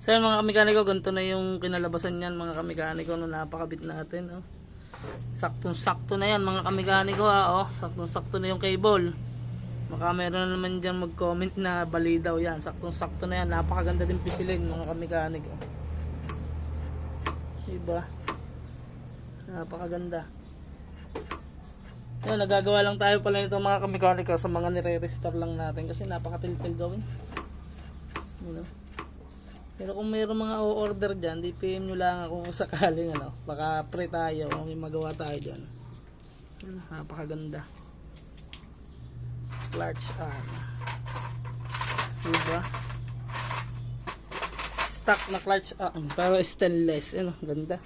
So yun mga kamekaniko, ganito na yung kinalabasan niyan mga kamekaniko nung napakabit natin. Oh. Saktong sakto na yan mga kamekaniko ha. Oh. Saktong sakto na yung cable. Baka meron na naman dyan mag comment na bali daw yan. Saktong sakto na yan. Napakaganda din pisilin mga kamekaniko. Diba? Napakaganda. Yan, nagagawa lang tayo pala nito mga kamekaniko sa mga nire-restore lang natin kasi napakatilpil gawin. You know? Pero kung mayroong mga o-order dyan, di PM nyo lang ako kung sakaling ano, baka pre tayo kung may magawa tayo dyan. Napakaganda. Clutch arm. Diba? Stock na clutch arm, pero stainless. Ano, ganda.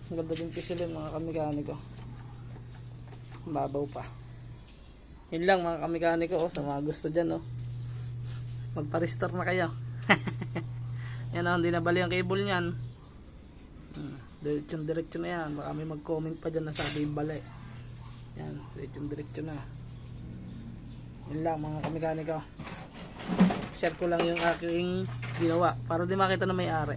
Ganda din pisilin mga kamekaniko. Babaw pa. Yun lang mga kamekaniko, sa mga gusto dyan, oh. Magpa-restore na kayo. Yan, hindi na bali ang cable niyan. Diretso na yan. Baka may mag-comment pa dyan na sabi bali. Yan, diretso na. Yun lang mga kamekaniko. Share ko lang yung aking ginawa para di makita na may-ari.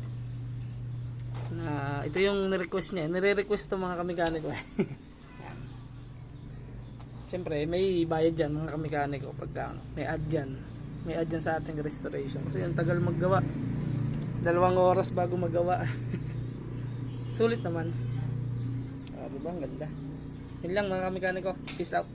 Na ito yung ni-request niya. Nire-request to mga kamekaniko. Yan. Siyempre, may bayad dyan mga kamekaniko pagka may ad dyan. May ad dyan sa ating restoration. Kasi yung tagal maggawa. 2 oras bago magawa. Sulit naman. Diba? Ang ganda. Yun lang mga kamekaniko. Peace out.